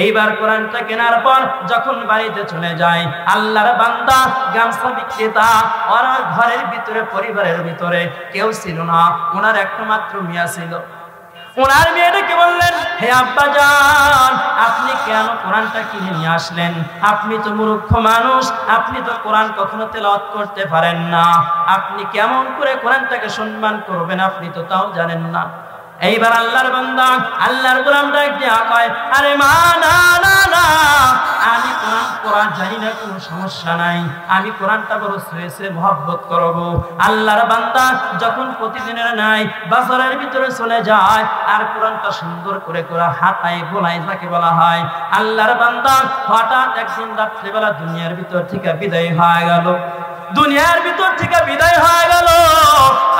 এইবার কোরআনটা কেনার পর যখন বাড়িতে চলে যায়, আল্লাহর বান্দা গামছা বিক্রেতা ওনার ঘরের ভিতরে, পরিবারের ভিতরে কেউ ছিল না, ওনার একটা মাত্র মেয়ে ছিল। ওনার মেয়েটাকে বললেন, হে আব্বা জান, আপনি কেন কোরআনটা কিনে নিয়ে আসলেন? আপনি তো মূর্খ মানুষ, আপনি তো কোরআন কখনো তেলাওয়াত করতে পারেন না, আপনি কেমন করে কোরআনটাকে সম্মান করবেন, আপনি তো তাও জানেন না। এইবার আল্লাহর বান্দা, আল্লাহর গোলামটা দিয়া কয়, আরে মা, না না না, আমি কোরআন জানি না, কোনো সমস্যা নাই, আমি কোরআনটা বড় সয়েছে মহব্বত করব। আল্লাহর বান্দা যখন প্রতিদিনের নাই বাজারের ভিতরে চলে যায় আর কোরআনটা সুন্দর করে হাতায় গোলায় যাকে বলা হয়, আল্লাহর বান্দা হঠাৎ একদিন রাত্রিবেলা দুনিয়ার ভিতর থেকে বিদায় হয়ে গেল। দুনিয়ার ভিতর থেকে বিদায় হয়ে গেল।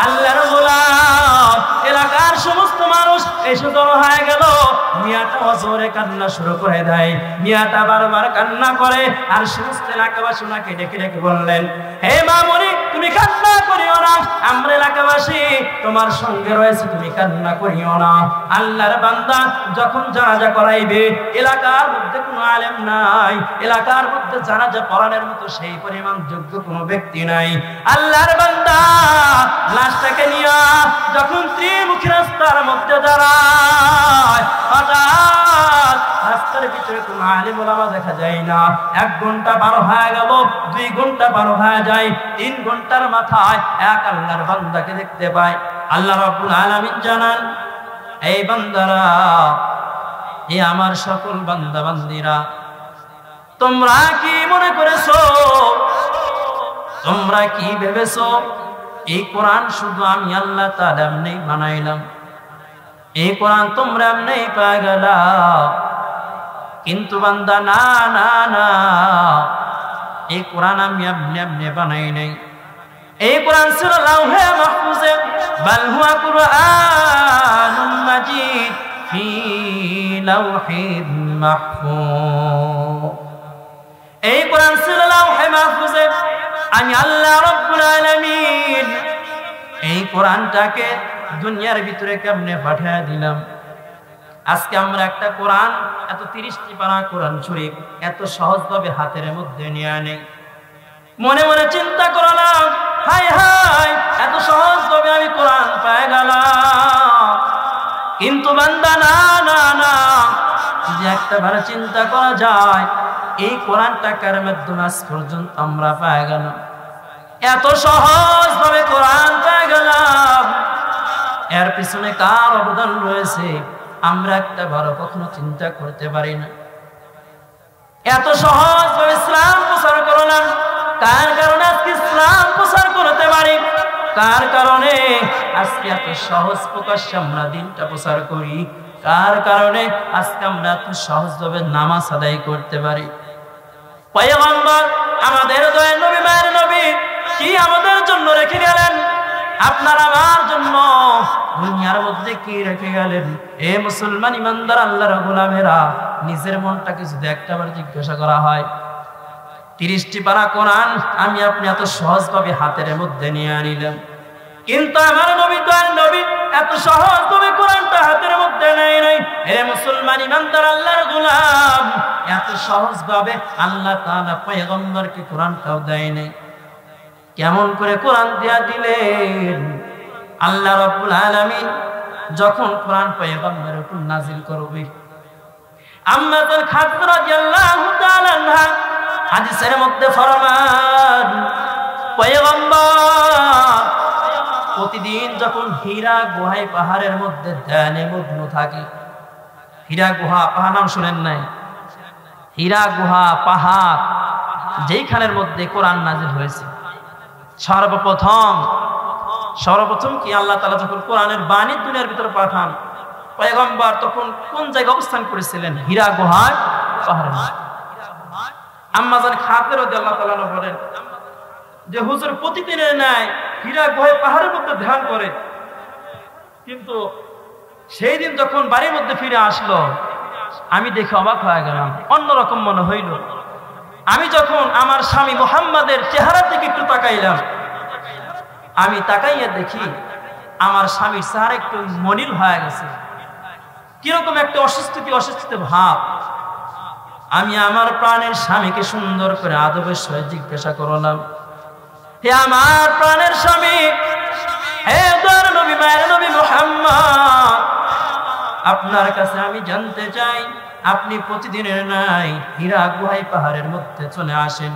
আল্লাহর গোলাম, এলাকার সমস্ত মানুষ এসে জড়ো হয়ে গেল। মিয়াটা অজরে কান্না শুরু করে দেয়। মিয়াটা বারবার কান্না করে আর সমস্ত এলাকাবাসী ওনাকে ডেকে ডেকে বললেন, হে মামুনি, তুমি কান্না করিও না, আমরা এলাকাবাসী তোমার সঙ্গে রয়েছে, তুমি কান্না করিও না। আল্লাহর বান্দা যখন জানাজা করাইবে, এলাকার মধ্যে কোনো আলেম নাই, এলাকার মধ্যে জানাজা পড়ানোর মতো সেই পরিমাণ যোগ্য কোনো ব্যক্তি নাই। আল্লাহর বান্দা লাশটাকে নিয়ে যখন ত্রিমুখী রাস্তার মধ্যে দাঁড়ায়, হঠাৎ রাস্তার ভিতরে কোনো আলেম ওলামা দেখা যায় না। 1 ঘন্টা পার হয়ে গেল, 2 ঘন্টা পার হয়ে যায়, 3 ঘন্টার মাথায় এক আল্লাহর বান্দাকে দেখতে পায়। আল্লাহ রাব্বুল আলামিন জানান, এই বান্দারা, এই আমার সকল বান্দা বান্দিরা, তোমরা কি মনে করেছো, তোমরা কি ভেবেছো এই কোরআন শুধু আমি আল্লাহ তাআলা এমনি বানাইলাম, এই কোরআন তোমরা এমনি পেয়ে গেলা? কিন্তু বান্দা, না না না, এই কোরআন আমি এমনি এমনি বানাই নাই। এই কোরআন ছিল লাউহে মাহফুজে, বাল হুয়া কুরআনুম মাজিদ ফি লাউহিন মাহফুজ। এই কোরআন ছিল লাউহে মাহফুজে। আমি আল্লাহ রাব্বুল আলামিন এই কোরআনটাকে দুনিয়ার ভিতরে কেমনে পাঠিয়ে দিলাম। আজকে আমরা একটা কোরআন, এত 30টি পারা কোরআন শরীফ এত সহজভাবে হাতের মধ্যে নিয়ে নেই। মনে মনে চিন্তা করলাম, হাই হাই, এত সহজভাবে আমি কোরআন পেয়ে গেলাম। কিন্তু বান্দা, না না না, যে একটা ভালো চিন্তা করা যায়, এই কোরআনটা কার মাধ্যমে আজ পর্যন্ত আমরা পেয়ে গেলাম, এত সহজভাবে কোরআন পেয়ে গেলাম, এর পিছনে কার অবদান রয়েছে আমরা একটা ভালো কখনো চিন্তা করতে পারি না। এত সহজভাবে ইসলাম প্রচার করলাম, কার কারণে আজকে ইসলাম প্রচার করতে পারি, কার কারণে আজকে এত সহজ প্রকাশ্যে আমরা দিনটা প্রচার করি, কার কারণে আজকে আমরা এত সহজভাবে নামাজ আদায় করতে পারি। পয়গম্বর আমাদের দয়ার নবী, মায়ের নবী কি আমাদের জন্য রেখে গেলেন, আপনার আমার জন্য দুনিয়ার মধ্যে কি রেখে গেলেন? এ মুসলমান ইমানদার আল্লাহর গোলামেরা, নিজের মনটাকে যদি একটাবার জিজ্ঞাসা করা হয়, 30টি পারা কোরআন আমি আপনি এত সহজভাবে হাতের মধ্যে নিয়ে আনিলাম, কিন্তু আমার নবী, দয়ার নবী এত সহজভাবে কোরআনটা হাতের মধ্যে নেয় নাই। হে মুসলমান ইমানদার আল্লাহর গোলাম, এত সহজভাবে আল্লাহ তাআলা পয়গম্বরকে কোরআনটাও দেয় নাই। কেমন করে কোরআন দিয়া দিলেন? আল্লাহ রাব্বুল আলামিন যখন কোরআন পয়গম্বরের উপর নাজিল করবে, আম্মা খাদিজা রাদিয়াল্লাহু তাআলা আনহা হাদিসের মধ্যে ফরমান, পয়গম্বর প্রতিদিন যখন হীরা গুহায় পাহাড়ের মধ্যে ধ্যানে মগ্ন থাকে, হীরা গুহা পাহাড় নাম শুনেন নাই? হীরা গুহা পাহাড় যেইখানের মধ্যে কোরআন নাজিল হয়েছে। সর্বপ্রথম কি আল্লাহ তাআলা যখন কোরআনের বাণী দুনিয়ার ভিতরে পাঠান, পয়গম্বর তখন কোন জায়গায় অবস্থান করেছিলেন? হীরা গুহায় পাহাড়ের মধ্যে। আম্মা জান খাদিজা রাদিয়াল্লাহু তাআলা বলেন যে হুজুর প্রতিদিনের ন্যায় হীরা গুহায় পাহাড়ের মধ্যে ধ্যান করে, কিন্তু সেই দিন যখন বাড়ির মধ্যে ফিরে আসলো, আমি দেখে অবাক হয়ে গেলাম, অন্যরকম মনে হইল। আমি যখন আমার স্বামী মুহাম্মাদের চেহারার দিকে একটু তাকাইলাম, আমি তাকাইয়া দেখি আমার স্বামীর চেহারা একটু মলিন হয়ে গেছে, কিরকম একটা অসুস্থ ভাব। আমি আমার প্রাণের স্বামীকে সুন্দর করে আদবের সহিত জিজ্ঞাসা করলাম, হে আমার প্রাণের স্বামী, হে দয়ার নবী, মায়ের নবী মুহাম্মদ, আপনার কাছে আমি জানতে চাই, আপনি প্রতিদিনের নাই হীরা গুহাই পাহাড়ের মধ্যে চলে আসেন,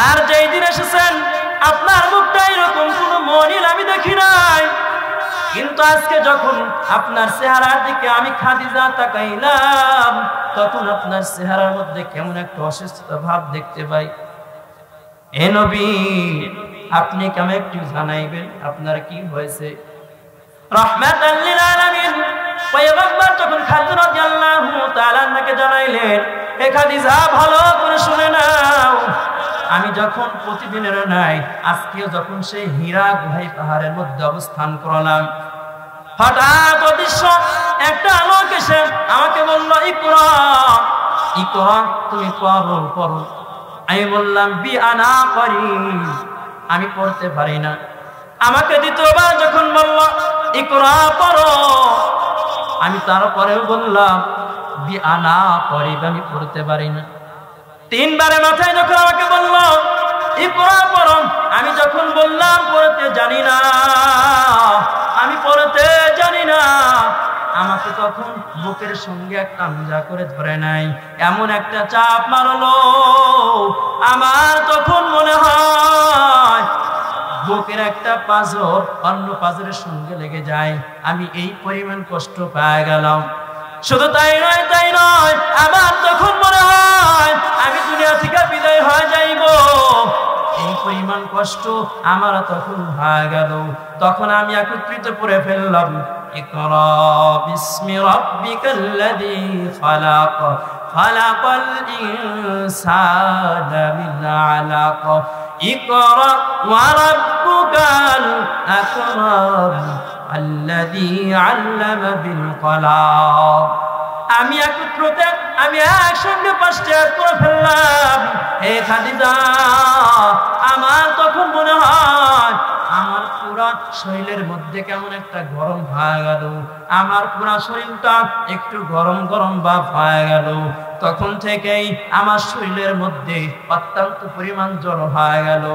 আর যেই দিন এসেছেন আপনার মুখটা এরকম কোনো মনিল আমি দেখি নাই, কিন্তু আজকে যখন আপনার চেহারার দিকে আমি খাদিজা তাকাইলাম, তখন আপনার চেহারার মধ্যে কেমন একটা অসুস্থতা ভাব দেখতে পাই। হে নবী, আপনি কেমন একটু জানাইবেন আপনার কি হয়েছে? রাহমাতাল লিল আলামিন পয়গম্বর যখন খাদিজা রাদিয়াল্লাহু তাআলা আনহাকে জানাইলেন, হে খাদিজা ভালো করে শুনে নাও, আমি যখন প্রতিদিনের নাই আজকেও যখন সেই হীরা গুহাই পাহাড়ের মধ্যে অবস্থান করলাম, হঠাৎ অদৃশ্য একটা লোক এসে আমাকে বলল, ইকরা ইকরা, তুমি পড়ো পড়ো। আমি বললাম, বি আনা করি, আমি পড়তে পারি না। আমাকে দ্বিতীয়বার যখন বলল ইকরা পড়ো, আমি তারপরেও বললাম বি আনা করি, আমি পড়তে পারি না। তিনবারের মাথায় যখন আমাকে বলল ইকরা পড়ো, আমি যখন বললাম পড়তে জানি না, আমি পড়তে জানি না, আমাকে তখন বুকের সঙ্গে একটা আমজা করে ধরে নাই, এমন একটা চাপ মারলো, আমার তখন মনে হয় বুকের একটা পাঁজর অন্য পাঁজরের সঙ্গে লেগে যায়, আমি এই পরিমাণ কষ্ট পেয়ে গেলাম। শুধু তাই নয়, আমার তখন মনে হয় আমি দুনিয়া থেকে বিদায় হয়ে যাইব, এই পরিমাণ কষ্ট আমার তখন হয়ে গেল। তখন আমি একত্রিত করে ফেললাম, ইকরা বিসমি রাব্বিকাল্লাযী খালাক, খালাকাল ইনসানা মিন আলাক, ইকরা ওয়া রাব্বুকাল আকরাম আল্লাযী আল্লামা বিল কলাম। আমি একত্রতে আমি একসঙ্গে পাঁচটা করে ফেললাম। হে খাদিজা, আমার তখন মনে হয় আমার পুরা শরীরের মধ্যে কেমন একটা গরম হয়ে গেল, আমার পুরা শরীরটা একটু গরম গরম ভাব হয়ে গেল। তখন থেকেই আমার শরীরের মধ্যে অত্যন্ত পরিমাণ জ্বর হয়ে গেল।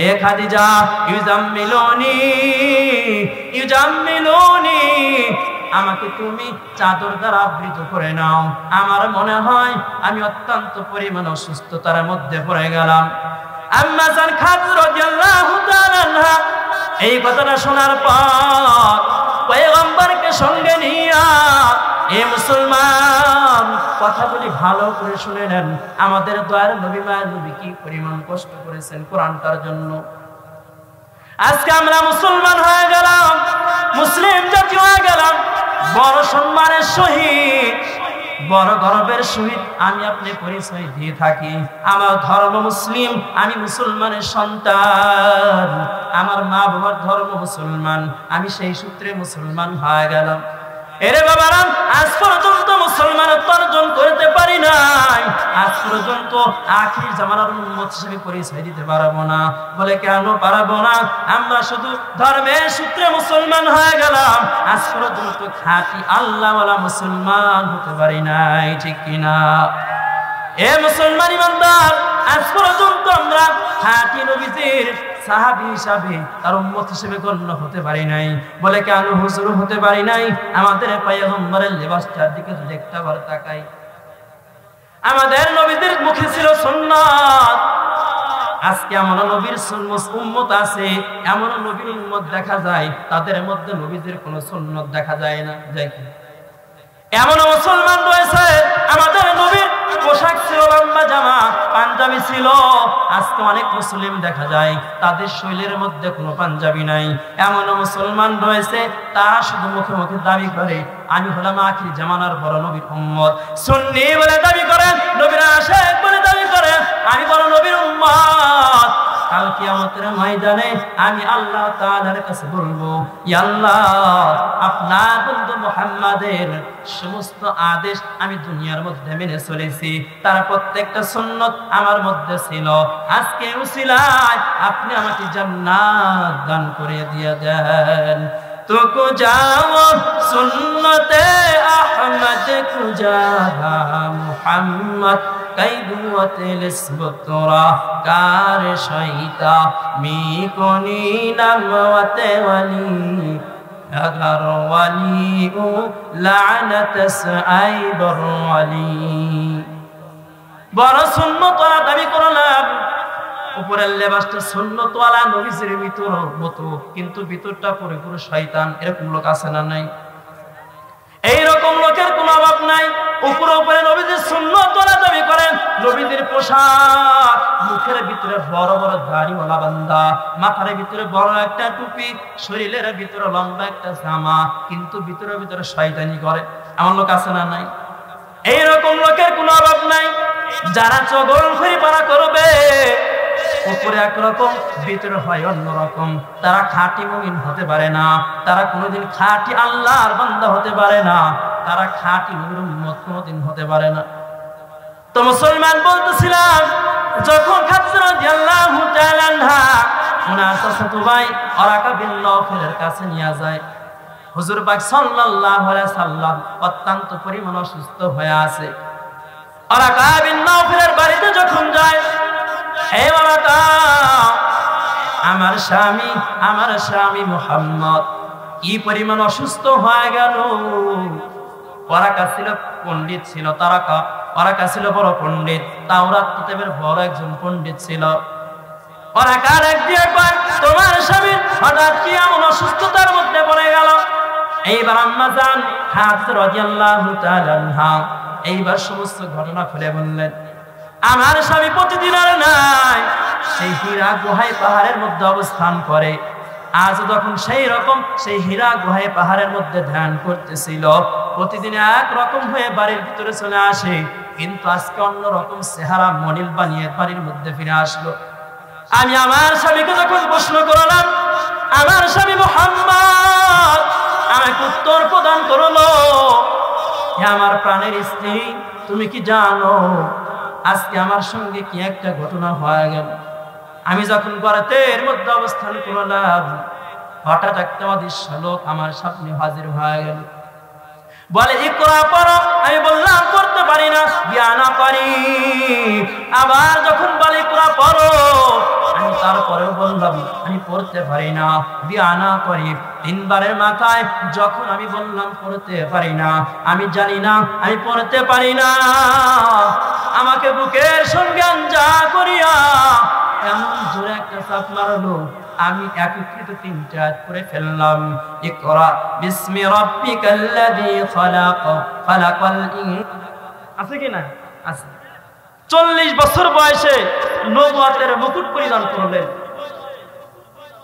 এ খাদিজা, ইউজাম্মিলুনি ইউজাম্মিলুনি, আমাকে তুমি চাদর দ্বারা আবৃত করে নাও। আমার মনে হয় আমি অত্যন্ত পরিমাণ অসুস্থতার মধ্যে পড়ে গেলাম। আম্মা জান খাদিজা রাদিয়াল্লাহু তাআলা আনহা এই কথাটা শোনার পর পয়গম্বরকে সঙ্গে নিয়া, এ মুসলমান, কথাগুলি ভালো করে শুনে নেন, আমাদের দয়ার নবী মায়ের নবী কি পরিমাণ কষ্ট করেছেন কোরআনটার জন্য। আজকে আমরা মুসলমান হয়ে গেলাম, মুসলিম জাতি হয়ে গেলাম, বড় সম্মানের সহিত বড় গর্বের সহিত আমি আপনি পরিচয় দিয়ে থাকি। আমার ধর্ম মুসলিম, আমি মুসলমানের সন্তান, আমার মা বাবার ধর্ম মুসলমান, আমি সেই সূত্রে মুসলমান হয়ে গেলাম। এরে বাবারা, আজ পর্যন্ত মুসলমানত্ব অর্জন করতে পারি নাই, আজ পর্যন্ত আখির জামানার উম্মত হিসেবে পরিচয় দিতে পারবো না। বলে কেন পারবো না? আমরা শুধু ধর্মের সূত্রে মুসলমান হয়ে গেলাম, আজ পর্যন্ত খাঁটি আল্লাহওয়ালা মুসলমান হতে পারি নাই, ঠিক কিনা? এ মুসলমান ইমানদার, আজ পর্যন্ত আমরা খাঁটি নবীজির সাহাবী হিসাবে তার উম্মত হিসেবে গণ্য হতে পারি নাই। বলে কেন হুজুর হতে পারি নাই? আমাদের পয়গম্বরের লেবাসটার দিকে যদি একটাবার তাকাই, আমাদের নবীদের মুখে ছিল সুন্নাত। আজকে এমন নবীর উম্মত আছে, এমন নবীর উম্মত দেখা যায় তাদের মধ্যে নবীদের কোনো সুন্নাত দেখা যায় না। দেখি এমন মুসলমান রয়েছে, আমাদের নবীর পোশাক ছিল লম্বা জামা পাঞ্জাবি ছিল, আজকে অনেক মুসলিম দেখা যায় তাদের শরীরের মধ্যে কোনো পাঞ্জাবি নাই। এমন মুসলমান রয়েছে তারা শুধু মুখে মুখে দাবি করে আমি হলাম আখির জামানার বড় নবীর উম্মত, সুন্নি বলে দাবি করেন, নবীর আশিক বলে দাবি করেন আমি বড় নবীর উম্মত। কাল কিয়ামতের ময়দানে আমি আল্লাহ তাআলার কাছে বলবো, ইয়া আল্লাহ, আপনার বন্ধু মুহাম্মাদের সমস্ত আদেশ আমি দুনিয়ার মধ্যে মেনে চলেছি, তার প্রত্যেকটা সুন্নাত আমার মধ্যে ছিল, আজকে উসিলায় আপনি আমাকে জান্নাত দান করে দিয়ে দেন। तो कुजाओ सुन्नते अहमद कुजाहा मुहम्मद कैदुवते लिस्बतरा कार शैता मी कोनी नमवते वली अगर वली ओ लानत साइबर वली বড় সুন্নতওয়ালা দাবি করলাম উপরের লেবাসটা সুন্নতওয়ালা নবীজির ভিতর মতো কিন্তু ভিতরটা পুরো শয়তান এরকম লোক আছে না নাই এই রকম লোকের কোনো অভাব নাই উপরে নবীজির সুন্নতওয়ালা দাবি করেন নবীজির পোশাক মুখের ভিতরে বড় বড় দাড়িওয়ালা বান্দা মাথার ভিতরে বড় একটা টুপি শরীরের ভিতরে লম্বা একটা জামা কিন্তু ভিতরে শয়তানি করে এমন লোক আছে না নাই এই রকম লোকের কোনো অভাব নাই যারা চগলখড়ি পারা করবে উপরে একরকম ভিতরে হয় অন্যরকম তারা খাঁটি মুমিন হতে পারে না তারা কোনোদিন খাঁটি আল্লাহর বান্দা হতে পারে না তারা খাঁটি নবীর উম্মত কোনোদিন হতে পারে না তো মুসলমান বলতেছিলাম যখন খাদিজা রাদিয়াল্লাহু তাআলা আনহা ওনার চাচাতো ভাই ওরাকা বিন নওফলের কাছে নিয়ে যায় হুজুর পাক সাল্লাল্লাহু আলাইহি সাল্লাম অত্যন্ত পরিমাণ অসুস্থ হয়ে আছে ওরাকা বিন নওফলের বাড়িতে যখন যায় হে ওরাকা আমার স্বামী মুহাম্মদ কি পরিমাণ অসুস্থ হয়ে গেল ওরাকা ছিল পণ্ডিত ছিল ওরাকা ছিল বড় পণ্ডিত তাওরাত কিতাবের বড় একজন পণ্ডিত ছিল ওরাকা একদিন কয় তোমার স্বামী হঠাৎ কি এমন অসুস্থতার মধ্যে পড়ে গেল এইবার আম্মা জান খাদিজা রাদিয়াল্লাহু তাআলা আনহা এইবার সমস্ত ঘটনা খুলে বললেন আমার স্বামী প্রতিদিন আর নাই সেই হীরা গুহায় পাহাড়ের মধ্যে অবস্থান করে আজ যখন সেই হীরা গুহায় পাহাড়ের মধ্যে ধ্যান করতেছিল প্রতিদিন এক রকম হয়ে বাড়ির ভিতরে চলে আসে কিন্তু আজকে অন্য রকম চেহারা মনিল বানিয়ে বাড়ির মধ্যে ফিরে আসলো আমি আমার স্বামীকে যখন প্রশ্ন করলাম আমার স্বামী মুহাম্মদ আমাকে উত্তর প্রদান করলো হে আমার প্রাণের স্ত্রী তুমি কি জানো আজকে আমার সঙ্গে কি একটা ঘটনা হয়ে গেল আমি যখন গর্তের মধ্যে অবস্থান করলাম হঠাৎ একটা অদৃশ্য লোক আমার সামনে হাজির হয়ে গেল বলে ইকরা পড়ো আমি বললাম পড়তে পারি না বিয়ানা করি আবার যখন বলে ইকরা পড়ো আমি তারপরেও বললাম আমি পড়তে পারি না বিয়ানা করি তিনবারের মাথায় যখন আমি বললাম পড়তে পারি না আমি জানি না আমি পড়তে পারি না আমাকে বুকের সঙ্গে আঞ্জা করিয়া এমন জোরে একটা চাপ মারলো আমি একত্রিত তিনটা আয়াত পড়ে ফেললাম ইকরা বিসমি রাব্বিকাল্লাযী খালাক খালাকাল আছে কি না আছে 40 বছর বয়সে নবুয়তের মুকুট পরিধান করলেন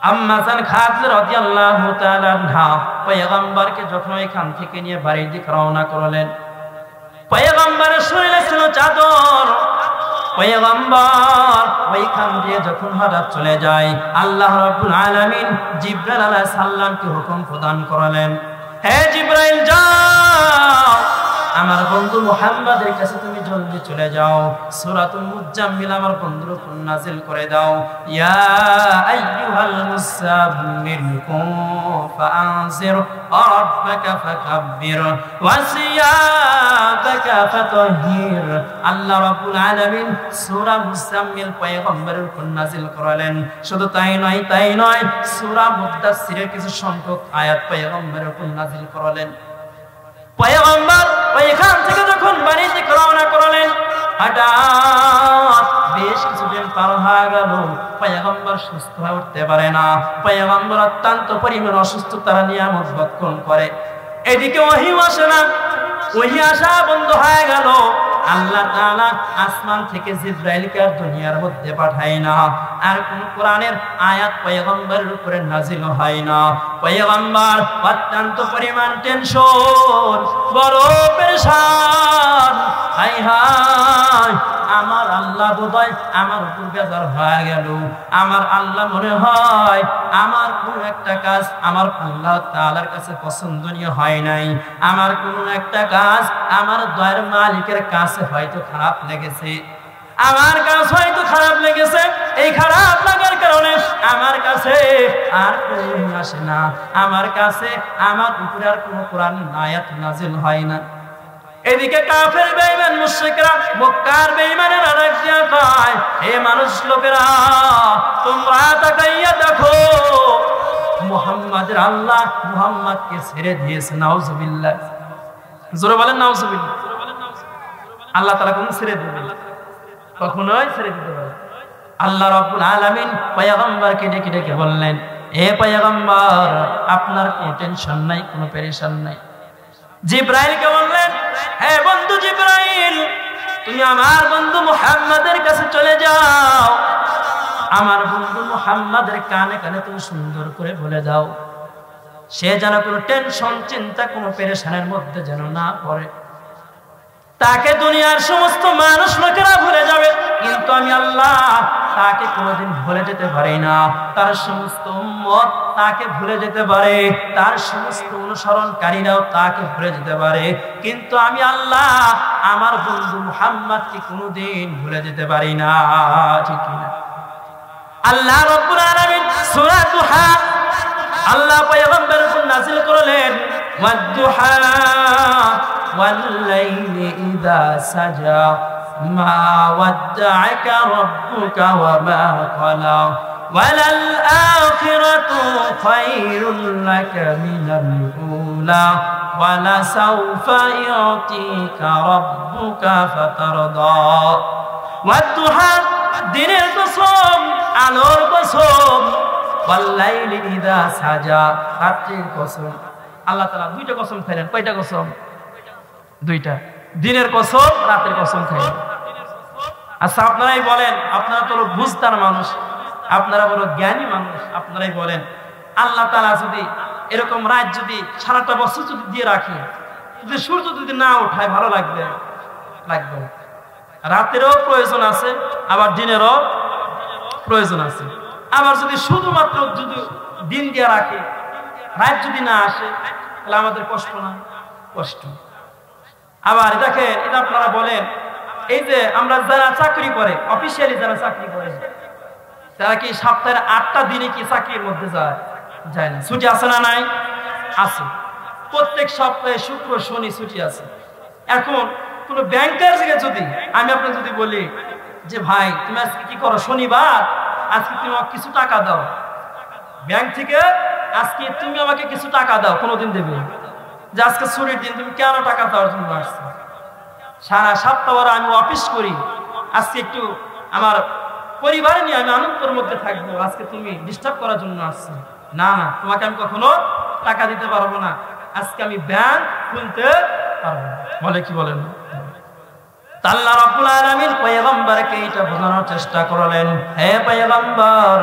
আম্মা জান খাদিজা রাদিয়াল্লাহু তাআলা আনহা পয়গম্বরকে যখন এখান থেকে নিয়ে বাড়ির দিকে রওনা করলেন পয়গম্বরের শরীরে ছিল চাদর পয়গম্বর ওইখান দিয়ে যখন হঠাৎ চলে যায় আল্লাহ রাব্বুল আলামিন জিবরাইল আলাইহিস সালামকে হুকুম প্রদান করলেন হে জিবরাইল যাও আমার বন্ধু মুহাম্মাদের কাছে তুমি জলদি চলে যাও সূরাতুল মুজাম্মিল আমার বন্ধুর উপর নাযিল করে দাও ইয়া আইয়ুহাল মুসাম্মিল কুম ফাআনজির রাব্বাকা ফাকাব্বির ওয়া সিয়াবাকা ফাতাহহির আল্লাহ রাব্বুল আলামিন সূরা মুজাম্মিল পয়গম্বরের উপর নাযিল করলেন শুধু তাই নয় সূরা মুদাসসিরের কিছু সংখ্যক আয়াত পয়গম্বরের উপর নাযিল করলেন পয়গম্বর ওইখান থেকে যখন বাড়িতে রওনা করলেন হঠাৎ বেশ কিছুদিন পার হয়ে গেল পয়গম্বর সুস্থ হয়ে উঠতে পারে না পয়গম্বর অত্যন্ত পরিমাণ অসুস্থতার নিয়ামত ভক্ষণ করে এদিকে ওহী আসে না ওহী আসা বন্ধ হয়ে গেল আল্লাহ তাআলা আসমান থেকে জিবরাইলকে দুনিয়ার মধ্যে পাঠায় না আর কোন কোরআনের আয়াত পয়গম্বরের উপরে নাযিল হয় না পয়গম্বর অত্যন্ত পরিমাণ টেনশন বড় পেরেশান হায় হায় আমার আল্লাহ বোধহয় আমার উপর বেজার হয়ে গেল আমার আল্লাহ মনে হয় আমার কোন একটা কাজ আমার আল্লাহ তাআলার কাছে পছন্দনীয় হয় নাই আমার কোন একটা কাজ আমার দয়ার মালিকের কাছে হয়তো খারাপ লেগেছে আমার কাছে হয়তো খারাপ লেগেছে, এই খারাপ লাগার কারণে আমার কাছে আর প্রেম আসে না, আমার কাছে আমার উপরে আর কোনো কোরআন আয়াত নাযিল হয় না। এদিকে কাফের বেঈমান মুশরিকরা, মক্কার বেঈমানেরা ডাক দিয়া কয়, হে মানুষ লোকেরা, তোমরা তাকাইয়া দেখো, মুহাম্মাদের আল্লাহ মুহাম্মাদকে ছেড়ে দিয়েছে। নাউজুবিল্লাহ, জোরে বলেন নাউজুবিল্লাহ। আল্লাহ তাআলা কোন ছেড়ে দিবেন? কখনোই ছেড়ে দিতে পারে। আল্লাহ রাব্বুল আলামিন পয়গম্বরকে ডেকে ডেকে বললেন, হে পয়গম্বর, আপনার কোনো টেনশন নাই, কোনো পেরেশান নাই। জিবরাইলকে বললেন, হে বন্ধু জিবরাইল, তুমি আমার বন্ধু মুহাম্মাদের কাছে চলে যাও, আমার বন্ধু মুহাম্মাদের কানে কানে তুমি সুন্দর করে বলে দাও, সে যেন কোনো টেনশন, চিন্তা, কোনো পেরেশানের মধ্যে যেন না পড়ে। তাকে দুনিয়ার সমস্ত মানুষ লোকেরা ভুলে যাবে, কিন্তু আমি আল্লাহ তাকে কোনোদিন ভুলে যেতে পারি না। তার সমস্ত উম্মত তাকে ভুলে যেতে পারে, তার সমস্ত অনুসরণকারীরাও তাকে ভুলে যেতে পারে, কিন্তু আমি আল্লাহ আমার বন্ধু মুহাম্মদকে কোনোদিন ভুলে যেতে পারি না। ঠিক না? আল্লাহ রাব্বুল আলামিন সূরা দুহা আল্লাহ পয়গম্বরের উপর নাযিল করলেন, ওয়াদ-দুহা ওয়াল-লাইলি ইযা সাজা মা ওয়াদ্দা'আকা রাব্বুকা ওয়া মা ক্বালা ওয়ালাল আখিরাতু খায়রুল লাকা মিনাল উলা ওয়ালা সাওফা ইউতিকা রাব্বুকা ফাতারদা। ওয়াদ-দুহা, দিনের কসম, আলোর কসম, ওয়াল-লাইলি ইযা সাজা, রাতের কসম। আল্লাহ তাআলা দুইটা কসম খাইলেন। কয়টা কসম? দুইটা। দিনের কসম, রাতের কসম খাইলেন। আচ্ছা, আপনারাই বলেন, আপনারা তো বুঝতার মানুষ, আপনারা বড় জ্ঞানী মানুষ, আপনারাই বলেন, আল্লাহ তাআলা যদি এরকম রাত যদি সারাটা বছর যদি দিয়ে রাখে, যদি সূর্য যদি না ওঠায়, ভালো লাগবে? লাগবে না। রাতেরও প্রয়োজন আছে, আবার দিনেরও প্রয়োজন আছে। আবার যদি শুধুমাত্র যদি দিন দিয়ে রাখে, রাত যদি না আসে, তাহলে আমাদের কষ্ট না? কষ্ট। আবার দেখে, এটা আপনারা বলেন, এই যে আমরা যারা চাকরি করে, অফিসিয়ালি যারা চাকরি করে, তারা কি সপ্তাহের 8টা দিনে কি চাকরির মধ্যে যায়? যায় না। ছুটি আছে না? নাই, আছে। প্রত্যেক সপ্তাহে শুক্র শনি ছুটি আছে। এখন কোন ব্যাংকের জায়গায় যদি আমি আপনাকে যদি বলি যে ভাই তুমি আজকে কি করো, শনিবার, আজকে তুমি আমাকে কিছু টাকা দাও, ব্যাংক থেকে আজকে তুমি আমাকে কিছু টাকা দাও, কোনোদিন দেবে? যে আজকে ছুটির দিন, তুমি কেন টাকা দেওয়ার জন্য আসছো? সারা সপ্তাহ আমি অফিস করি, আজকে একটু আমার পরিবার নিয়ে আমি আনন্দের মধ্যে থাকবো, আজকে তুমি ডিস্টার্ব করার জন্য আসছো? না না, তোমাকে আমি কখনো টাকা দিতে পারবো না, আজকে আমি ব্যাংক খুলতে পারবো না। বলে কি বলেন? আল্লাহ রাব্বুল আলামিন পয়গম্বরকে এটা বোঝানোর চেষ্টা করলেন, হে পয়গম্বর,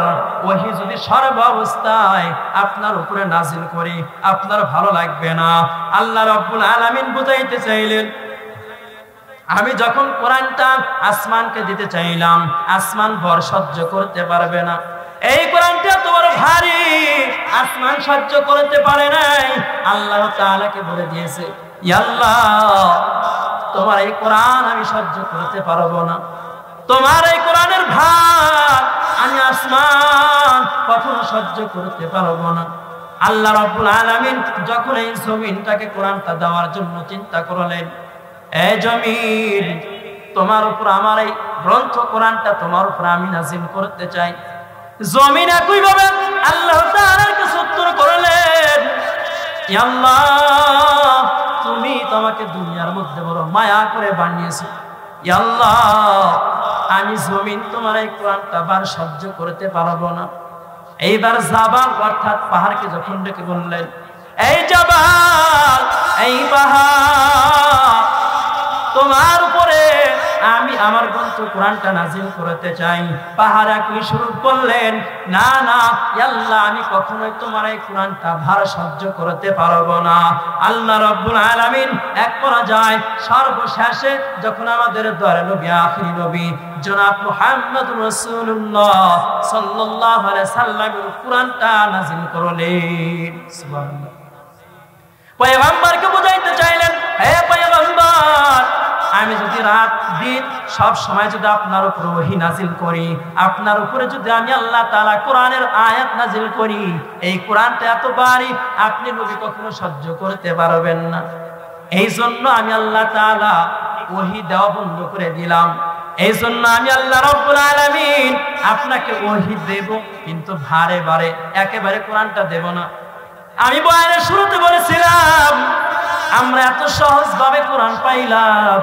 ওহী যদি সর্বাবস্থায় আপনার উপরে নাজিল করি, আপনার ভালো লাগবে না। আল্লাহ রাব্বুল আলামিন বুঝাইতে চাইলেন, আমি যখন কোরআনটা আসমানকে দিতে চাইলাম, আসমান ভর সহ্য করতে পারবে না। এই কোরআনটা তোমার ভারী, আসমান সহ্য করতে পারে নাই। আল্লাহ তাআলাকে বলে দিয়েছে, ইয়া আল্লাহ, তোমার এই কোরআন আমি সহ্য করতে পারবো না, তোমার এই কোরআনের ভার আমি আসমান কখনো সহ্য করতে পারবো না। আল্লাহ রাব্বুল আলামিন যখন এই জমিনটাকে কোরআনটা দেওয়ার জন্য চিন্তা করলেন, এই জমিন, তোমার উপর আমার এই গ্রন্থ কোরআনটা তোমার উপর আমি নাযিল করতে চাই। জমিন একই ভাবে আল্লাহ তাআলার কাছে উত্তর করলেন, ইয়া আল্লাহ, তুমি তোমাকে দুনিয়ার মধ্যে বড় মায়া করে বানিয়েছো, ইয়া আল্লাহ, আমি জমিন তোমার এই কোরআনটা বার সহ্য করতে পারবো না। এইবার জাবাল অর্থাৎ পাহাড়কে যখন ডেকে বললেন, এই জাবাল, এই পাহাড়, তোমার উপরে আমি আমার গ্রন্থ কোরআনটা নাযিল করতে চাই। পাহাড় একই শুরু করলেন, না না ইয়া আল্লাহ, আমি কখনোই তোমার এই কোরআনটা ভার সহ্য করতে পারবো না। আল্লাহ রাব্বুল আলামিন এক পর্যায়ে সর্বশেষে যখন আমাদের দয়ার নবী, আখিরি নবী জনাব মুহাম্মদুর রাসূলুল্লাহ সাল্লাল্লাহু আলাইহি সাল্লামের কোরআনটা নাযিল করলেন। সুবহানাল্লাহ। পয়গম্বরকে বুঝাইতে চাইলেন, হে পয়গম্বর, আমি যদি রাত দিন সব সময় যদি আপনার উপর ওহী নাজিল করি, আপনার উপরে যদি আমি আল্লাহ তাআলা কোরআনের আয়াত নাজিল করি, এই কোরআনটা এত ভারী আপনি নবী কখনো সহ্য করতে পারবেন না। এই জন্য আমি আল্লাহ তাআলা ওহী দেওয়া বন্ধ করে দিলাম। এই জন্য আমি আল্লাহ রাব্বুল আলামিন আপনাকে ওহী দেব, কিন্তু ভারে ভারে একেবারে কোরআনটা দেব না। আমি বয়ানের শুরুতে বলেছিলাম আমরা এত সহজভাবে কোরআন পাইলাম,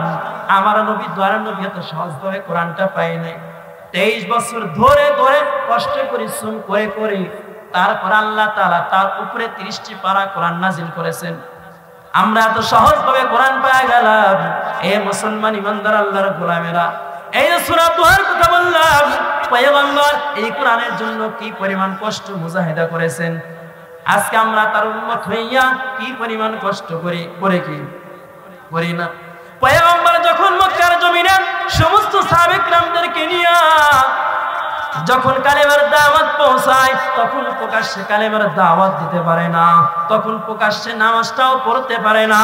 আমার নবী দ্বারা নবী এত সহজভাবে কোরআনটা পাই নাই। 23 বছর ধরে ধরে কষ্ট পরিশ্রম করে করে তারপর আল্লাহ তাআলা তার উপরে 30টি পারা কোরআন নাজিল করেছেন। আমরা এত সহজভাবে কোরআন পেয়ে গেলাম। এ মুসলমান ইমানদার আল্লাহর গোলামেরা, এই যে সূরা দুহার কথা বললাম, পয়গম্বর এই কোরআনের জন্য কি পরিমাণ কষ্ট মুজাহিদা করেছেন। আজকে আমরা তার উম্মত হইয়া কি পরিমাণ কষ্ট করি না। পয়গম্বর যখন মক্কার জমিনে সমস্ত সাহাবে কিরামদেরকে নিয়ে যখন কালেমার দাওয়াত পৌঁছায়, তখন প্রকাশ্যে কালেমার দাওয়াত দিতে পারে না, তখন প্রকাশ্যে নামাজটাও পড়তে পারে না।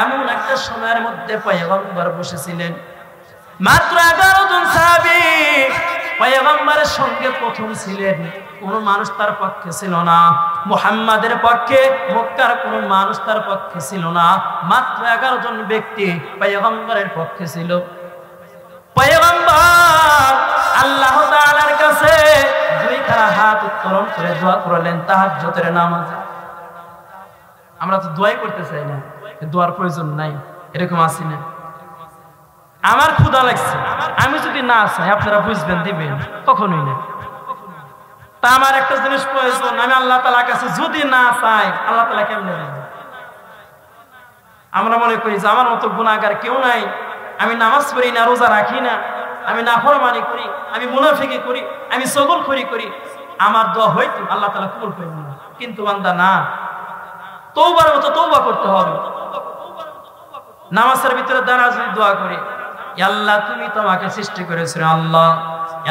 এমন একটা সময়ের মধ্যে পয়গম্বর বসেছিলেন। মাত্র 11 জন সাহাবী পয়গম্বরের সঙ্গে প্রথম ছিলেন। কোনো মানুষ তার পক্ষে ছিল না, মুহাম্মাদের পক্ষে মক্কার কোনো মানুষ তার পক্ষে ছিল না। মাত্র 11 জন ব্যক্তি পয়গম্বরের পক্ষে ছিল। পয়গম্বর আল্লাহ তাআলার কাছে দুই খানা হাত উত্তোলন করে দোয়া করলেন তাহাজ্জুদের নামাজে। আমরা তো দোয়াই করতে চাই না, দোয়ার প্রয়োজন নাই, এরকম আছি না? আমার ক্ষুধা লাগছে, আমি যদি না চাই আপনারা বুঝবেন দিবেন, কখনোই না। তা আমার একটা জিনিস প্রয়োজন, আমি আল্লাহ তাআলার কাছে যদি না চাই আল্লাহ তাআলা কেমনে দেবেন? আমরা মনে করি যে আমার মতো গুনাহগার কেউ নাই, আমি নামাজ পড়ি না, রোজা রাখি না, আমি নাফরমানি করি, আমি মুনাফিকি করি, আমি চগলখড়ি করি, আমার দোয়া হয়তো আল্লাহ তাআলা কবুল করবেন না। কিন্তু বান্দা না, তওবার মতো তওবা করতে হবে। নামাজের ভিতরে দাঁড়া যদি দোয়া করি, আল্লাহ তুমি তো আমাকে সৃষ্টি করেছো, আল্লাহ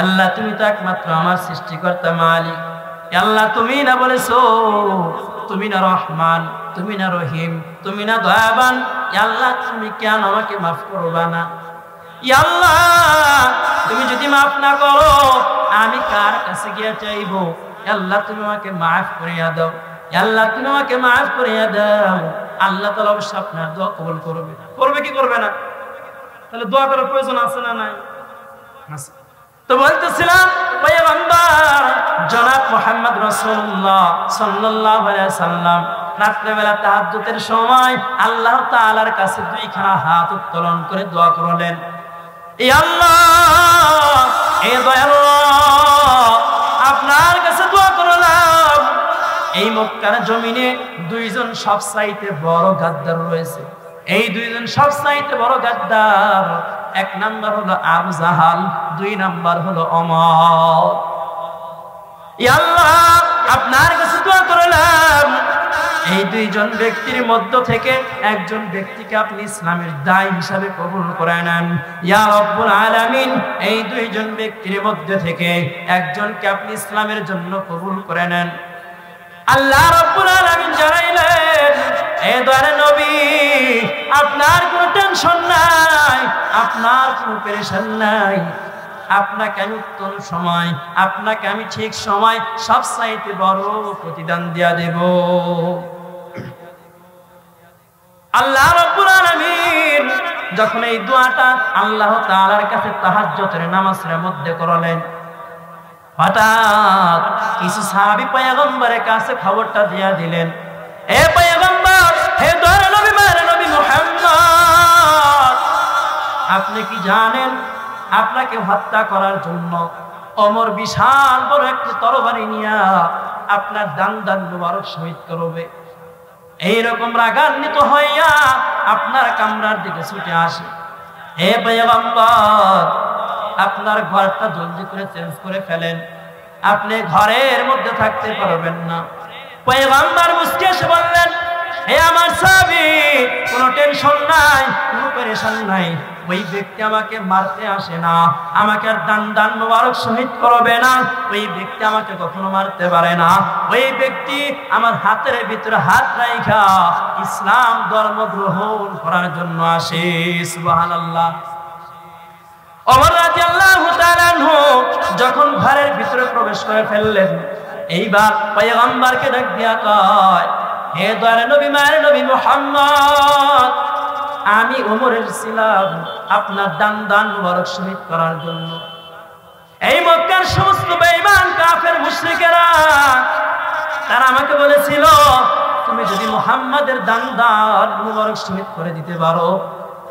আল্লাহ তুমি তো একমাত্র আমার সৃষ্টিকর্তা মালিক, আল্লাহ তুমি না বলেছো তুমি না রহমান, তুমি না রহিম, তুমি না দয়াবান, আল্লাহ তুমি কেন আমাকে মাফ করবা না? আল্লাহ তুমি যদি মাফ না করো আমি কার কাছে গিয়ে চাইবো? আল্লাহ তুমি আমাকে মাফ করিয়া দাও, আল্লাহ তুমি আমাকে মাফ করিয়া দাও। আল্লাহ তাআলা অবশ্যই আপনার দোয়া কবুল করবে। করবে কি করবে না? তাহলে দোয়া করার প্রয়োজন আছে না নাই? আছে। তো বলতেছিলাম পয়গম্বর জনাব মুহাম্মদ রাসূলুল্লাহ সাল্লাল্লাহু আলাইহি সাল্লাম রাত্রিবেলা তাহাজ্জুদের সময় আল্লাহ তাআলার কাছে দুইখানা হাত উত্তোলন করে দোয়া করলেন, ই আল্লাহ, এ দয়ালু আপনার কাছে দোয়া করলাম, এই মক্কার জমিনে দুইজন সবচাইতে বড় গাদ্দার রয়েছে। এই দুইজন সবচাইতে বড় গাদ্দার, এক নাম্বার হলো আবু জাহাল, 2 নাম্বার হলো ওমর। ই আল্লাহ আপনার কাছে দোয়া করলাম এই দুইজন ব্যক্তির মধ্য থেকে একজন ব্যক্তিকে আপনি ইসলামের দায়ী হিসাবে কবুল করে নেন। ইয়া রব্বুল আলামিন, এই দুইজন ব্যক্তির মধ্য থেকে একজনকে আপনি ইসলামের জন্য কবুল করে নেন। আল্লাহ রাব্বুল আলামিন জানাইলেন, এ দয়ার নবী আপনার কোনো টেনশন নাই, আপনার কোনো পেরেশান নাই, আপনাকে আমি উত্তম সময়, আপনাকে আমি ঠিক সময় সবচাইতে বড় প্রতিদান দিয়া দেব। আল্লাহ রাব্বুল আলামিন যখন এই দোয়াটা আল্লাহ তাআলার কাছে তাহাজ্জুদের নামাজের মধ্যে করলেন, হঠাৎ কিছু সাহাবী পয়গম্বরের কাছে খবরটা দিয়া দিলেন, এ পয়গম্বর, হে দয়ার নবী মায়ের নবী মুহাম্মদ, আপনি কি জানেন আপনাকে হত্যা করার জন্য ওমর বিশাল বড় একটি তরবারি নিয়ে আপনার দান মুবারক শহীদ করবে। এইরকম রাগান্বিত হইয়া আপনার কামরার দিকে ছুটে আসে। হে পয়গম্বর, আপনার ঘরটা জলদি করে চেঞ্জ করে ফেলেন, আপনি ঘরের মধ্যে থাকতে পারবেন না। পয়গম্বর মুস্কি এসে বললেন, হে আমার সাহাবী, কোনো টেনশন নাই, কোনো পেরেশান নাই, ওই ব্যক্তি আমাকে মারতে আসে না, আমাকে আর দান মোবারক শহীদ করবে না, ওই ব্যক্তি আমাকে কখনো মারতে পারে না। ওই ব্যক্তি আমার হাতের ভিতরে হাত রাখা ইসলাম ধর্ম গ্রহণ করার জন্য আসে। সুবহানাল্লাহ। ওমর রাদিয়াল্লাহু তাআলা আনহু যখন ঘরের ভিতরে প্রবেশ করে ফেললেন, এইবার পয়গম্বরকে ডাক দিয়া কয়, হে দয়ার নবী, মায়ের নবী মুহাম্মদ, আমি ওমরের ছিলাম আপনার দান মুবারক শহীদ করার জন্য। এই মক্কার সমস্ত বেঈমান কাফের মুশরিকেরা তারা আমাকে বলেছিল, তুমি যদি মুহাম্মাদের দান মুবারক শহীদ করে দিতে পারো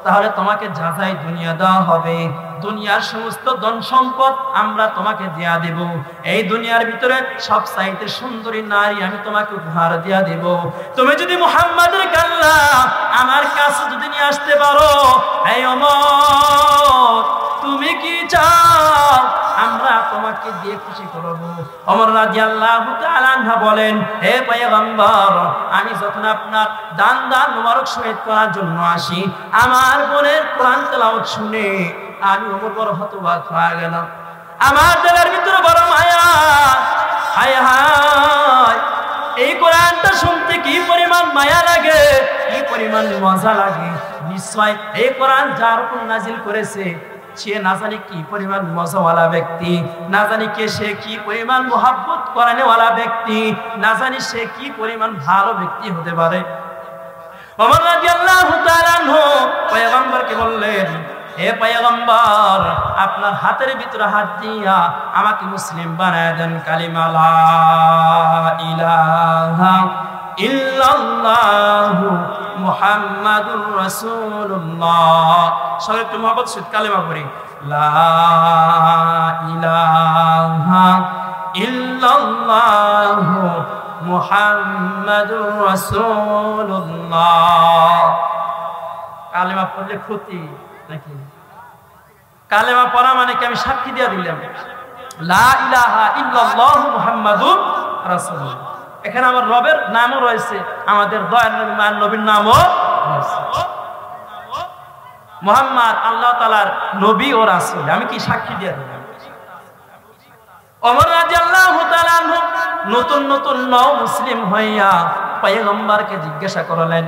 তাহলে তোমাকে যাচাই দুনিয়া দেওয়া হবে, দুনিয়ার সমস্ত ধন সম্পদ আমরা তোমাকে দেয়া দেব, এই দুনিয়ার ভিতরে সবচাইতে সুন্দরী নারী আমি তোমাকে উপহার দেয়া দেব। তুমি যদি মুহাম্মাদের কাল্লাম আমার কাছে যদি নিয়ে আসতে পারো, এই ওমর তুমি কি চাও আমরা তোমাকে দিয়ে খুশি করব। ওমর রাদিয়াল্লাহু তাআলা আনহু বলেন, হে পয়গম্বর, আমি যখন আপনার দান মোবারক শহীদ করার জন্য আসি, আমার বোনের কোরআন তেলাওয়াত শুনে আমি ওমর বড় হতবাক হয়ে গেলাম। আমার দিলের ভিতরে বড় মায়া, হায় হায়, এই কোরআনটা শুনতে কি পরিমাণ মায়া লাগে, কি পরিমাণ মজা লাগে। নিশ্চয় এই কোরআন যার উপর নাজিল করেছে সে না জানি কি পরিমাণ মজাওয়ালা ব্যক্তি, না জানি কে সে কি পরিমাণ মোহাব্বত করানেওয়ালা ব্যক্তি, না জানি সে কি পরিমাণ ভালো ব্যক্তি হতে পারে। ওমর রাদিয়াল্লাহু তাআলা আনহু পয়গম্বরকে বললেন, হে পয়গম্বর, আপনার হাতের ভিতরে হাত দিয়া আমাকে মুসলিম বানায় দেন। কালিমা লা ইলাহা ইল্লাল্লাহু মুহাম্মাদুর রাসূলুল্লাহ। সবাই একটু মহব্বত সহিত কালেমা পড়ি, লা ইলাহা ইল্লাল্লাহু মুহাম্মাদুর রাসূলুল্লাহ। কালেমা পড়লে ক্ষতি নাকি? কালেমা পড়া মানে কি আমি সাক্ষী দিয়ে দিলাম লা ইলাহা ইল্লাল্লাহু মুহাম্মাদুর রাসূলুল্লাহ। এখানে আমার রবের নামও রয়েছে, আমাদের দয়ার নবী মায়ের নবীর নামও রয়েছে। মুহাম্মদ আল্লাহ তাআলার নবী ও রাসূল, আমি কি সাক্ষী দিয়ে দিলাম। ওমর রাদিয়াল্লাহু তাআলা আনহু নতুন নতুন নও মুসলিম হইয়া পয়গম্বরকে জিজ্ঞাসা করলেন,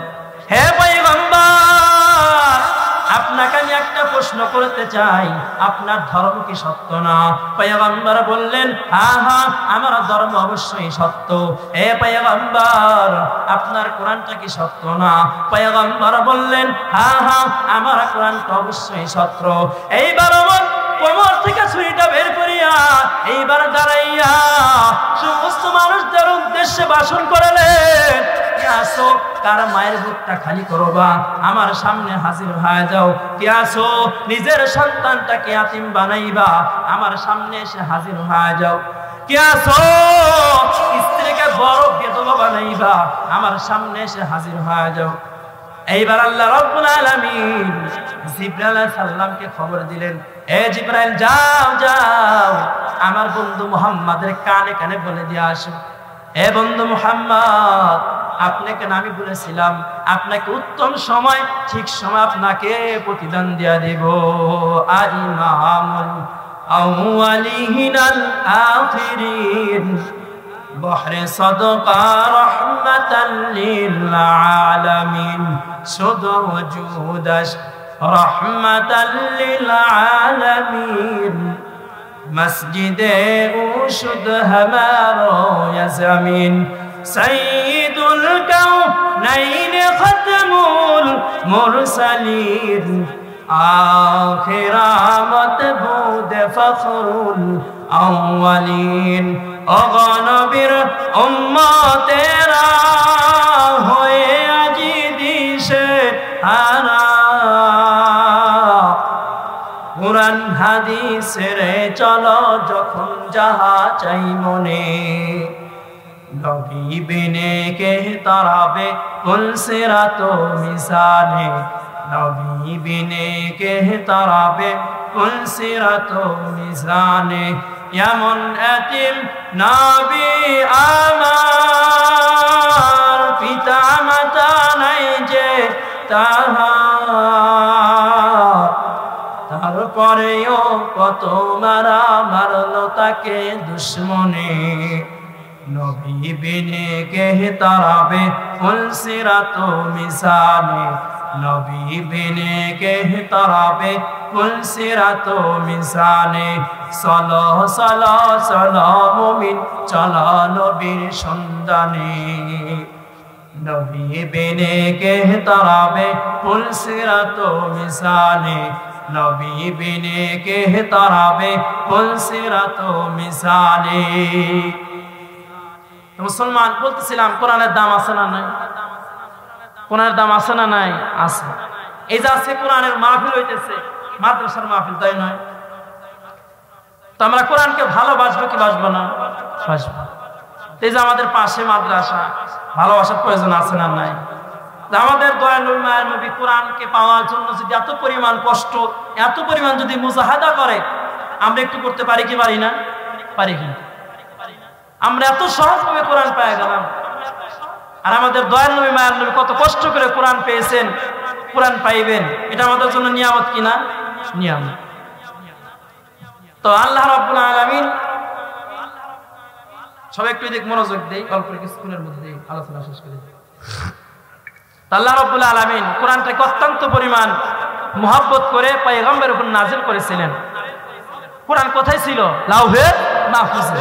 হে পয়গম্বর, আপনাকে আমি একটা প্রশ্ন করতে চাই, আপনার ধর্ম কি সত্য না? পয়গম্বর বললেন, হ্যাঁ হ্যাঁ, আমার ধর্ম অবশ্যই সত্য। হে পয়গম্বর, আপনার কোরআনটা কি সত্য না? পয়গম্বর বললেন, হ্যাঁ হ্যাঁ, আমার কোরআনটা অবশ্যই সত্য। এইবার আমার কোমর থেকে ছুরিটা বের করিয়া এইবার দাঁড়াইয়া সমস্ত মানুষদের উদ্দেশ্যে ভাষণ করলেন, আসো, কার মায়ের বুকটা খালি করবা, আমার সামনে হাজির হয়ে যাও। কে আসো, নিজের সন্তানটাকে ইয়াতীম বানাইবা, আমার সামনে এসে হাজির হয়ে যাও। কে আসো, স্ত্রীকে বড় বিধবা বানাইবা, আমার সামনে এসে হাজির হয়ে যাও। এইবার আল্লাহ রাব্বুল আলামিন জিবরাইল আলাইহিস সালামকে খবর দিলেন, এ জিবরাইল, যাও যাও, আমার বন্ধু মুহাম্মাদের কানে কানে বলে দিয়ে আসো, হে বন্ধু মুহাম্মদ, আপনাকে আমি বলেছিলাম আপনাকে উত্তম সময় ঠিক সময় আপনাকে প্রতিদান দিয়া দেব। আইমামুল আউয়ালিনাল আখিরিন বহরে সদকা রহমাতাল লিল আলামিন, শুধু ওজুদাস রহমাতাল লিল আলামিন, মসজিদে উশুদ হামারো ইয়া জামিন, সাইয়্যিদুল কাউনাইন খাতমুল মুরসালিন, আখিরামত বুদ ফখরুল আউয়ালিন। অগণবীর উম্মতেরা হয়ে আজি দিশে হারা, কুরআন হাদিসের চলো যখন যাহা চাই মনে, নবী বিনে কে তারাবে কুল সিরাত মিসানে, নবী বিনে কে তারাবে কুল সিরাত মিসানে। এমন এতিম নবী আমার, পিতা মাতা নাই যে তাহার, তারপরেও কত মারা মারলো তাকে দুশ্মনে নবী বিনে কে তারাবে ফুলসিরাত মিসানে নবী বিনে কে তারাবে ফুলসিরাত মিসানে চলো চলো চলো মুমিন চলো নবীর সন্ধানে নবী বিনে কে তারাবে ফুলসিরাত মিসানে নবী বিনে কে তারাবে ফুলসিরাত মিসানে মুসলমান বলতেছিলাম কোরআনের দাম আছে না নাই কোরআনের দাম আছে না নাই আছে এই যে আজকে কোরআনের মাহফিল হইতেছে মাদ্রাসার মাহফিল তাই নয় তো আমরা কোরআনকে ভালোবাসবো কি বাসবো না বাসবো এই যে আমাদের পাশে মাদ্রাসা ভালোবাসার প্রয়োজন আছে না নাই আমাদের দয়াল নবী মায়ের নবী কোরআনকে পাওয়ার জন্য যদি এত পরিমাণ কষ্ট এত পরিমাণ যদি মুজাহাদা করে আমরা একটু করতে পারি কি পারি না পারি কি আমরা এত সহজভাবে কোরআন পেয়ে গেলাম আর আমাদের দয়াল নবী মায়ের নবী কত কষ্ট করে কোরআন পেয়েছেন কোরআন পাইবেন এটা আমাদের জন্য নিয়ামত কিনা নিয়ামত তো আল্লাহ রাব্বুল আলামিন সবাই একটু এদিকে মনোযোগ দেই অল্প কিছুক্ষণের মধ্যে আলোচনা শেষ করে দিই আল্লাহ রাব্বুল আলামিন কোরআনটাকে অত্যন্ত পরিমাণ মুহাব্বত করে পয়গম্বরের উপর নাযিল করেছিলেন কোরআন কোথায় ছিল লাউহে মাহফুজে